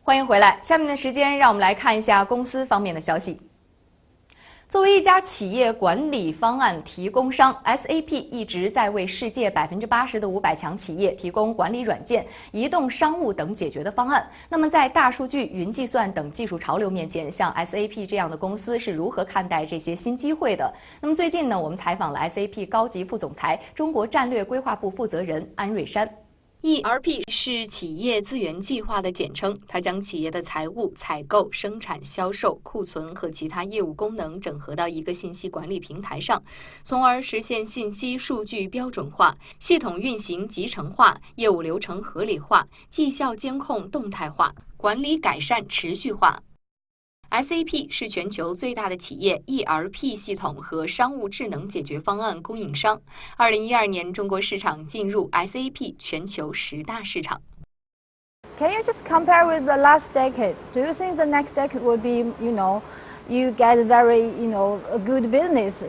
欢迎回来，下面的时间让我们来看一下公司方面的消息。作为一家企业管理方案提供商 ，SAP 一直在为世界80%的500强企业提供管理软件、移动商务等解决的方案。那么，在大数据、云计算等技术潮流面前，像 SAP 这样的公司是如何看待这些新机会的？那么最近呢，我们采访了 SAP 高级副总裁、中国战略规划部负责人安瑞山。ERP 是企业资源计划的简称，它将企业的财务、采购、生产、销售、库存和其他业务功能整合到一个信息管理平台上，从而实现信息数据标准化、系统运行集成化、业务流程合理化、绩效监控动态化、管理改善持续化。SAP 是全球最大的企业 ERP 系统和商务智能解决方案供应商。2012年，中国市场进入 SAP 全球10大市场。Can you just compare with the last decade? Do you think the next decade will be, you get very, a good business,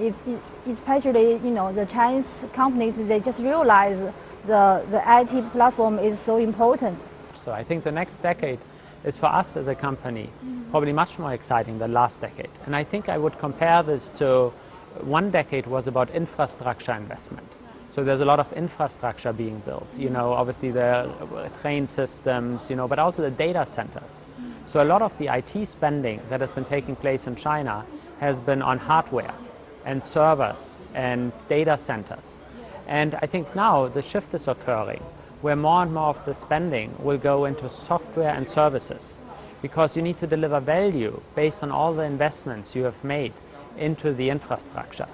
especially, the Chinese companies, they just realize the IT platform is so important. So I think the next decade is for us as a company probably much more exciting than last decade. And I think I would compare this to one decade was about infrastructure investment. So there's a lot of infrastructure being built, obviously the train systems, but also the data centers. So a lot of the IT spending that has been taking place in China has been on hardware and servers and data centers. And I think now the shift is occurring where more and more of the spending will go into software and services, because you need to deliver value based on all the investments you have made into the infrastructure.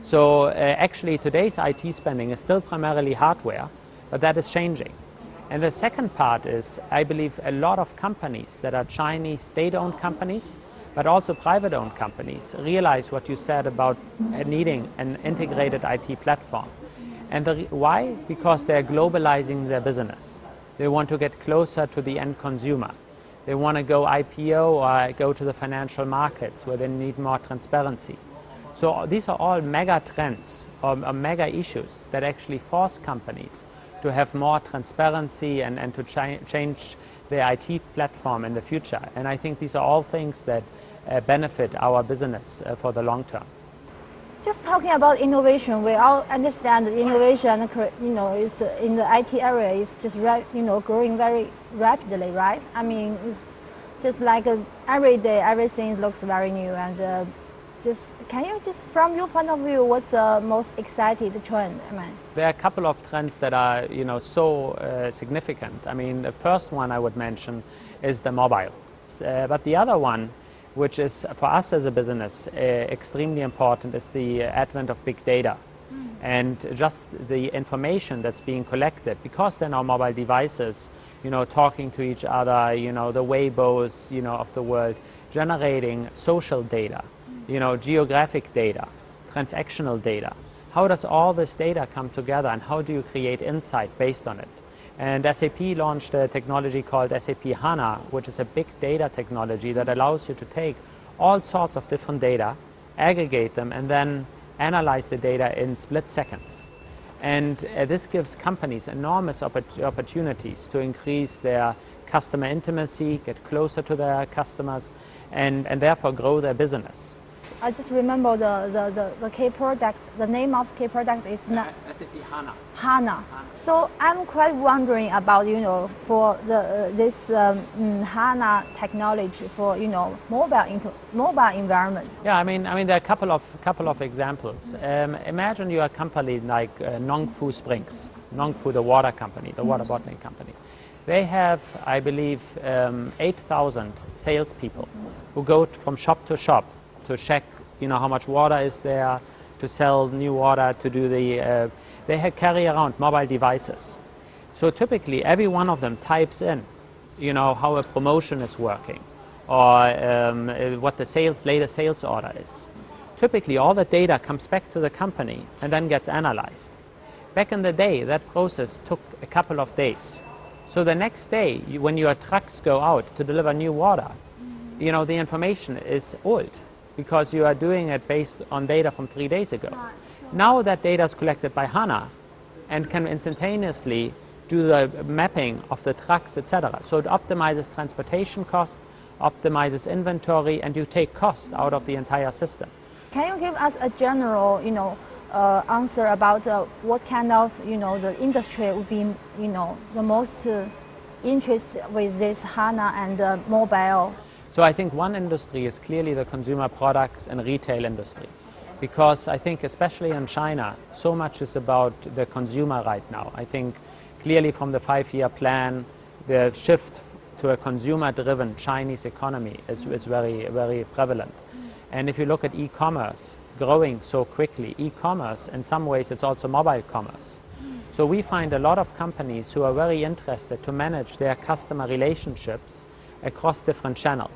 So actually today's IT spending is still primarily hardware, but that is changing. And the second part is, I believe a lot of companies that are Chinese state-owned companies, but also private-owned companies, realize what you said about needing an integrated IT platform. And why? Because they're globalizing their business. They want to get closer to the end consumer. They want to go IPO or go to the financial markets where they need more transparency. So these are all mega trends or mega issues that actually force companies to have more transparency and to change their IT platform in the future. And I think these are all things that benefit our business for the long term. Just talking about innovation, we all understand that innovation, is in the IT area is just growing very rapidly, right? I mean, it's just like every day, everything looks very new. And can you just, from your point of view, what's the most exciting trend? There are a couple of trends that are, so significant. I mean, the first one I would mention is the mobile, but the other one, which is for us as a business extremely important, is the advent of big data and just the information that's being collected, because they're now mobile devices, talking to each other, the Weibos, of the world, generating social data, geographic data, transactional data. How does all this data come together, and how do you create insight based on it? And SAP launched a technology called SAP HANA, which is a big data technology that allows you to take all sorts of different data, aggregate them, and then analyze the data in split seconds. And this gives companies enormous opportunities to increase their customer intimacy, get closer to their customers, and therefore grow their business. I just remember the key product, the name of key product is SAP HANA. HANA. So I'm quite wondering about, for this HANA technology for, mobile environment. Yeah, I mean there are a couple of examples. Imagine you're a company like Nongfu Springs, Nongfu, the water company, the water bottling company. They have, I believe, 8,000 salespeople who go from shop to shop to check, how much water is there, to sell new water, to do the, they carry around mobile devices. So typically every one of them types in, how a promotion is working, or what the latest sales order is. Typically all the data comes back to the company and then gets analyzed. Back in the day, that process took a couple of days. So the next day, when your trucks go out to deliver new water, the information is old, because you are doing it based on data from 3 days ago. Now that data is collected by HANA and can instantaneously do the mapping of the trucks, etc. So it optimizes transportation cost, optimizes inventory, and you take cost out of the entire system. Can you give us a general, answer about what kind of, the industry would be, the most interested with this HANA and mobile? So I think one industry is clearly the consumer products and retail industry, because I think especially in China, so much is about the consumer right now. I think clearly from the 5-year plan, the shift to a consumer-driven Chinese economy is very, very prevalent. And if you look at e-commerce growing so quickly, e-commerce in some ways it's also mobile commerce. So we find a lot of companies who are very interested to manage their customer relationships across different channels.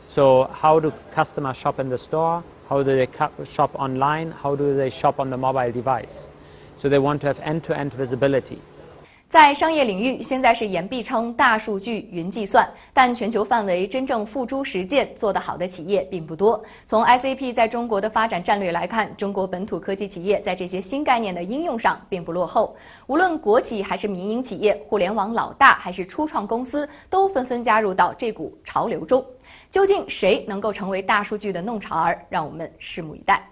So how do customers shop in the store? How do they shop online? How do they shop on the mobile device? So they want to have end-to-end visibility. 在商业领域，现在是言必称大数据、云计算，但全球范围真正付诸实践做得好的企业并不多。从 SAP 在中国的发展战略来看，中国本土科技企业在这些新概念的应用上并不落后。无论国企还是民营企业，互联网老大还是初创公司，都纷纷加入到这股潮流中。究竟谁能够成为大数据的弄潮儿？让我们拭目以待。